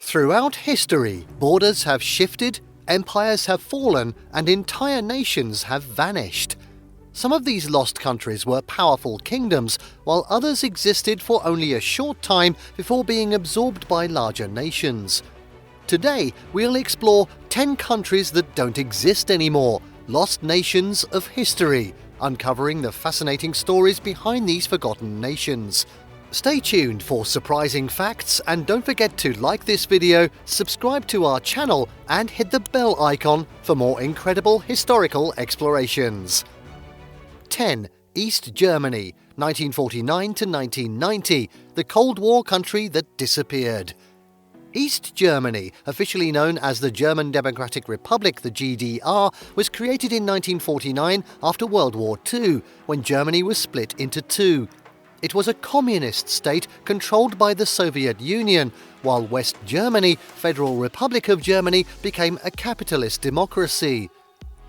Throughout history, borders have shifted, empires have fallen, and entire nations have vanished. Some of these lost countries were powerful kingdoms, while others existed for only a short time before being absorbed by larger nations. Today, we'll explore 10 countries that don't exist anymore, lost nations of history, uncovering the fascinating stories behind these forgotten nations. Stay tuned for surprising facts, and don't forget to like this video, subscribe to our channel, and hit the bell icon for more incredible historical explorations. 10. East Germany, 1949 to 1990, the Cold War country that disappeared. East Germany, officially known as the German Democratic Republic, the GDR, was created in 1949 after World War II, when Germany was split into two. It was a communist state controlled by the Soviet Union, while West Germany, Federal Republic of Germany, became a capitalist democracy.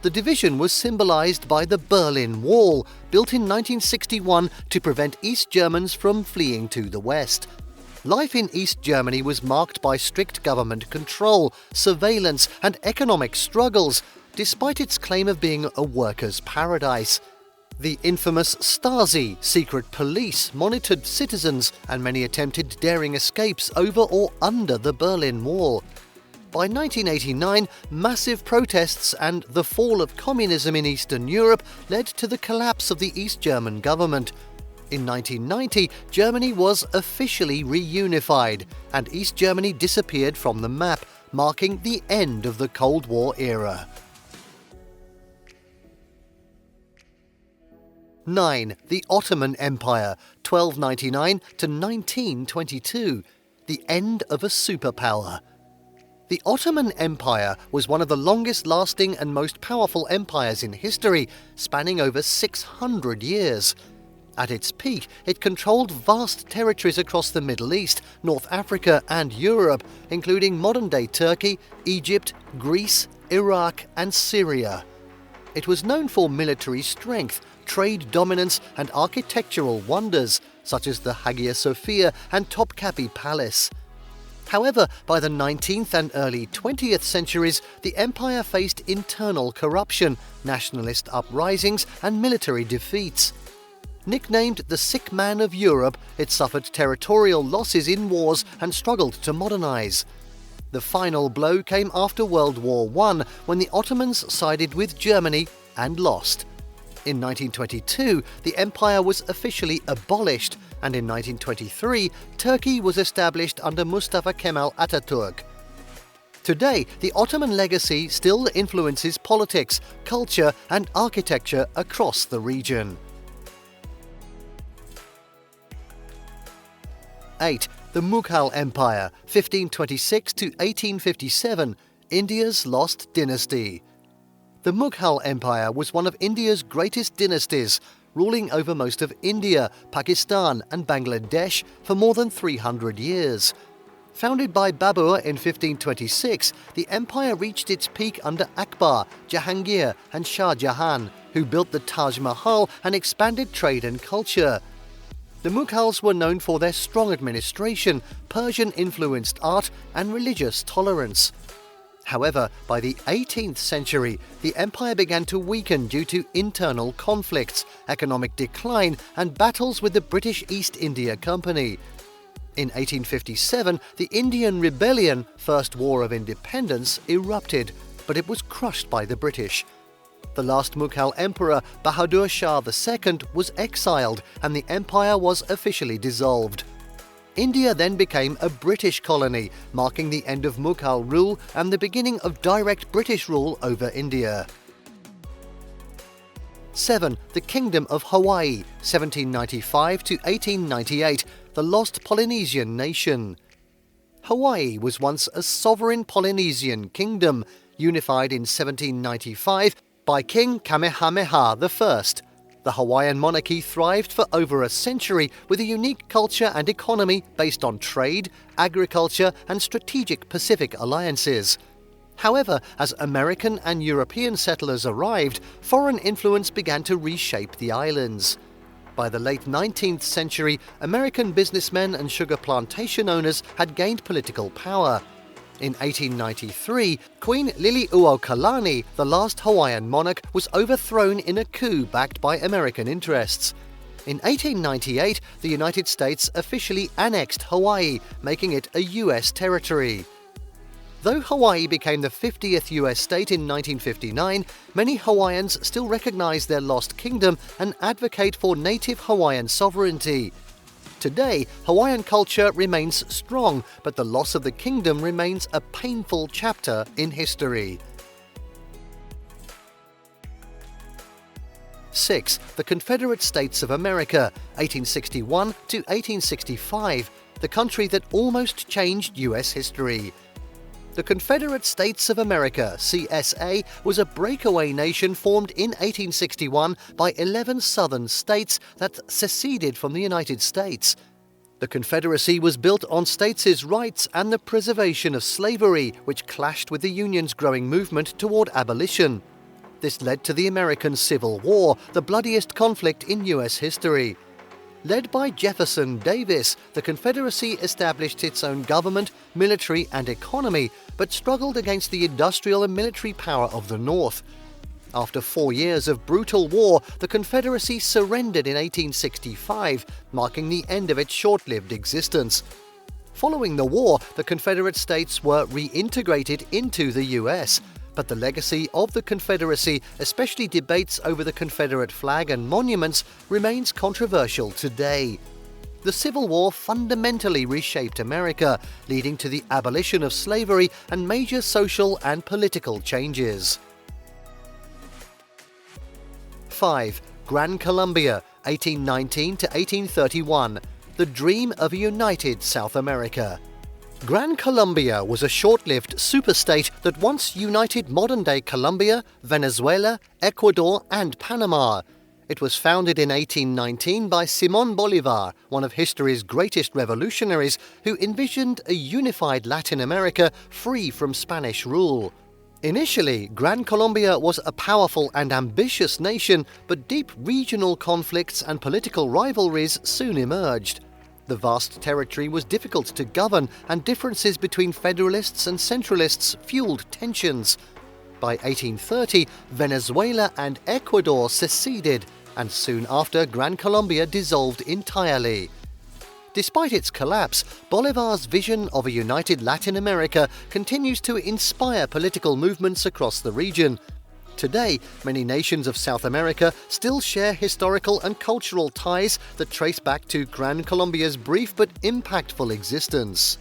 The division was symbolized by the Berlin Wall, built in 1961 to prevent East Germans from fleeing to the West. Life in East Germany was marked by strict government control, surveillance, and economic struggles, despite its claim of being a workers' paradise. The infamous Stasi, secret police, monitored citizens, and many attempted daring escapes over or under the Berlin Wall. By 1989, massive protests and the fall of communism in Eastern Europe led to the collapse of the East German government. In 1990, Germany was officially reunified, and East Germany disappeared from the map, marking the end of the Cold War era. 9. The Ottoman Empire, 1299 to 1922, the end of a superpower. The Ottoman Empire was one of the longest-lasting and most powerful empires in history, spanning over 600 years. At its peak, it controlled vast territories across the Middle East, North Africa, and Europe, including modern-day Turkey, Egypt, Greece, Iraq, and Syria. It was known for military strength, trade dominance, and architectural wonders, such as the Hagia Sophia and Topkapi Palace. However, by the 19th and early 20th centuries, the empire faced internal corruption, nationalist uprisings, and military defeats. Nicknamed the Sick Man of Europe, it suffered territorial losses in wars and struggled to modernize. The final blow came after World War I, when the Ottomans sided with Germany and lost. In 1922, the empire was officially abolished, and in 1923, Turkey was established under Mustafa Kemal Atatürk. Today, the Ottoman legacy still influences politics, culture, and architecture across the region. 8. The Mughal Empire, 1526 to 1857, India's lost dynasty. The Mughal Empire was one of India's greatest dynasties, ruling over most of India, Pakistan, and Bangladesh for more than 300 years. Founded by Babur in 1526, the empire reached its peak under Akbar, Jahangir, and Shah Jahan, who built the Taj Mahal and expanded trade and culture. The Mughals were known for their strong administration, Persian-influenced art, and religious tolerance. However, by the 18th century, the empire began to weaken due to internal conflicts, economic decline, and battles with the British East India Company. In 1857, the Indian Rebellion, First War of Independence, erupted, but it was crushed by the British. The last Mughal emperor, Bahadur Shah II, was exiled, and the empire was officially dissolved. India then became a British colony, marking the end of Mughal rule and the beginning of direct British rule over India. 7. The Kingdom of Hawaii, 1795 to 1898, the lost Polynesian nation. Hawaii was once a sovereign Polynesian kingdom, unified in 1795 by King Kamehameha I. The Hawaiian monarchy thrived for over a century with a unique culture and economy based on trade, agriculture, and strategic Pacific alliances. However, as American and European settlers arrived, foreign influence began to reshape the islands. By the late 19th century, American businessmen and sugar plantation owners had gained political power. In 1893, Queen Liliuokalani, the last Hawaiian monarch, was overthrown in a coup backed by American interests. In 1898, the United States officially annexed Hawaii, making it a U.S. territory. Though Hawaii became the 50th U.S. state in 1959, many Hawaiians still recognize their lost kingdom and advocate for native Hawaiian sovereignty. Today, Hawaiian culture remains strong, but the loss of the kingdom remains a painful chapter in history. 6. The Confederate States of America, 1861 to 1865, the country that almost changed U.S. history. The Confederate States of America, CSA, was a breakaway nation formed in 1861 by 11 southern states that seceded from the United States. The Confederacy was built on states' rights and the preservation of slavery, which clashed with the Union's growing movement toward abolition. This led to the American Civil War, the bloodiest conflict in U.S. history. Led by Jefferson Davis, the Confederacy established its own government, military, and economy, but struggled against the industrial and military power of the North. After 4 years of brutal war, the Confederacy surrendered in 1865, marking the end of its short-lived existence. Following the war, the Confederate States were reintegrated into the U.S., but the legacy of the Confederacy, especially debates over the Confederate flag and monuments, remains controversial today. The Civil War fundamentally reshaped America, leading to the abolition of slavery and major social and political changes. 5. Gran Colombia, 1819 to 1831, the dream of a united South America. Gran Colombia was a short-lived superstate that once united modern-day Colombia, Venezuela, Ecuador, and Panama. It was founded in 1819 by Simón Bolívar, one of history's greatest revolutionaries, who envisioned a unified Latin America free from Spanish rule. Initially, Gran Colombia was a powerful and ambitious nation, but deep regional conflicts and political rivalries soon emerged. The vast territory was difficult to govern, and differences between federalists and centralists fueled tensions. By 1830, Venezuela and Ecuador seceded, and soon after, Gran Colombia dissolved entirely. Despite its collapse, Bolívar's vision of a united Latin America continues to inspire political movements across the region. Today, many nations of South America still share historical and cultural ties that trace back to Gran Colombia's brief but impactful existence.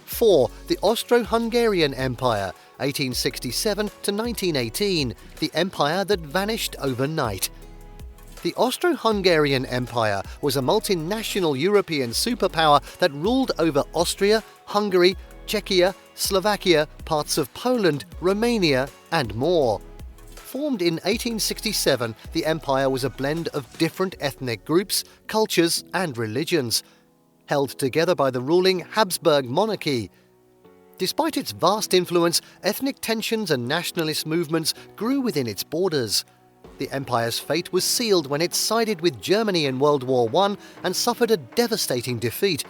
4. The Austro-Hungarian Empire, 1867 to 1918, the empire that vanished overnight. The Austro-Hungarian Empire was a multinational European superpower that ruled over Austria, Hungary, Czechia, Slovakia, parts of Poland, Romania, and more. Formed in 1867, the empire was a blend of different ethnic groups, cultures, and religions, held together by the ruling Habsburg monarchy. Despite its vast influence, ethnic tensions and nationalist movements grew within its borders. The empire's fate was sealed when it sided with Germany in World War I and suffered a devastating defeat.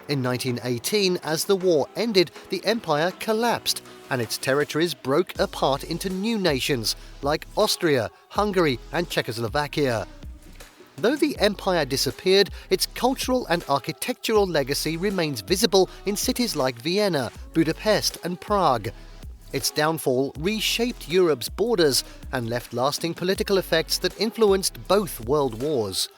In 1918, as the war ended, the empire collapsed, and its territories broke apart into new nations like Austria, Hungary, and Czechoslovakia. Though the empire disappeared, its cultural and architectural legacy remains visible in cities like Vienna, Budapest, and Prague. Its downfall reshaped Europe's borders and left lasting political effects that influenced both world wars.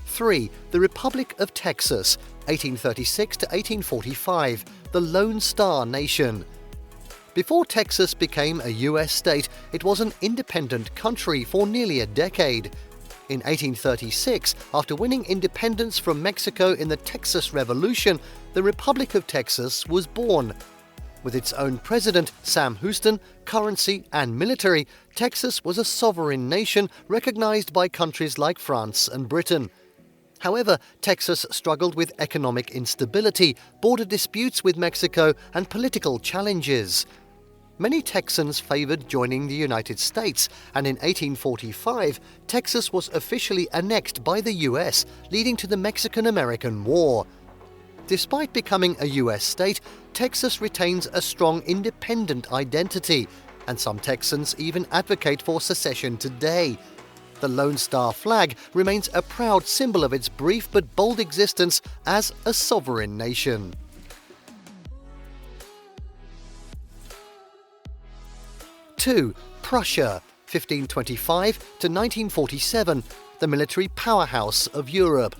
3. The Republic of Texas, 1836 to 1845, the Lone Star Nation. Before Texas became a U.S. state, it was an independent country for nearly a decade. In 1836, after winning independence from Mexico in the Texas Revolution, the Republic of Texas was born. With its own president, Sam Houston, currency, and military, Texas was a sovereign nation recognized by countries like France and Britain. However, Texas struggled with economic instability, border disputes with Mexico, and political challenges. Many Texans favored joining the United States, and in 1845, Texas was officially annexed by the US, leading to the Mexican-American War. Despite becoming a US state, Texas retains a strong independent identity, and some Texans even advocate for secession today. The Lone Star flag remains a proud symbol of its brief but bold existence as a sovereign nation. 2. Prussia, 1525 to 1947, the military powerhouse of Europe.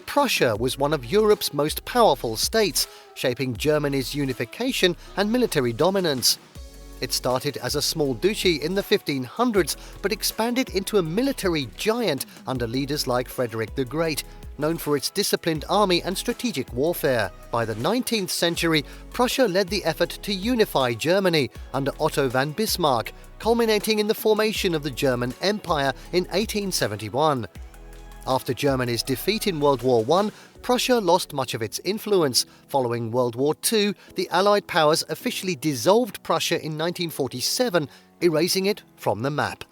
Prussia was one of Europe's most powerful states, shaping Germany's unification and military dominance. It started as a small duchy in the 1500s, but expanded into a military giant under leaders like Frederick the Great, known for its disciplined army and strategic warfare. By the 19th century, Prussia led the effort to unify Germany under Otto von Bismarck, culminating in the formation of the German Empire in 1871. After Germany's defeat in World War I, Prussia lost much of its influence. Following World War II, the Allied powers officially dissolved Prussia in 1947, erasing it from the map.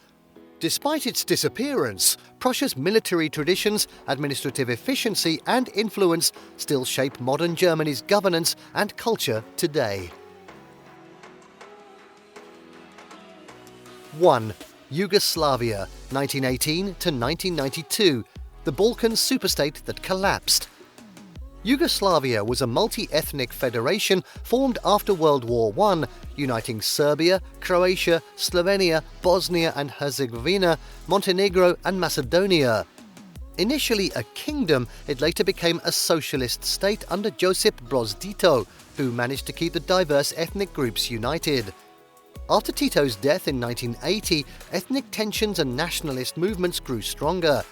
Despite its disappearance, Prussia's military traditions, administrative efficiency, and influence still shape modern Germany's governance and culture today. 1. Yugoslavia, 1918 to 1992, the Balkan superstate that collapsed. Yugoslavia was a multi-ethnic federation formed after World War I, uniting Serbia, Croatia, Slovenia, Bosnia and Herzegovina, Montenegro and Macedonia. Initially a kingdom, it later became a socialist state under Josip Broz Tito, who managed to keep the diverse ethnic groups united. After Tito's death in 1980, ethnic tensions and nationalist movements grew stronger.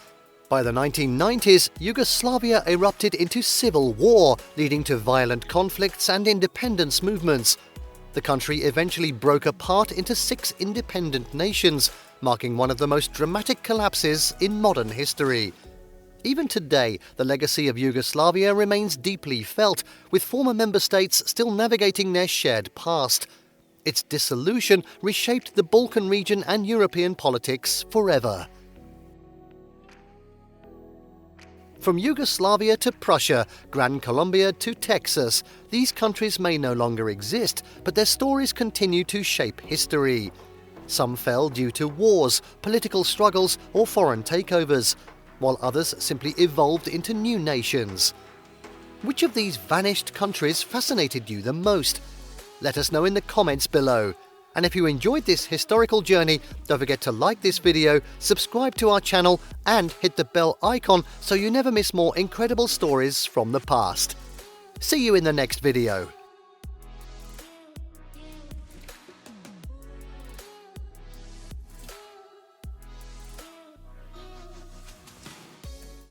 By the 1990s, Yugoslavia erupted into civil war, leading to violent conflicts and independence movements. The country eventually broke apart into 6 independent nations, marking one of the most dramatic collapses in modern history. Even today, the legacy of Yugoslavia remains deeply felt, with former member states still navigating their shared past. Its dissolution reshaped the Balkan region and European politics forever. From Yugoslavia to Prussia, Gran Colombia to Texas, these countries may no longer exist, but their stories continue to shape history. Some fell due to wars, political struggles, or foreign takeovers, while others simply evolved into new nations. Which of these vanished countries fascinated you the most? Let us know in the comments below. And if you enjoyed this historical journey, don't forget to like this video, subscribe to our channel, and hit the bell icon so you never miss more incredible stories from the past. See you in the next video.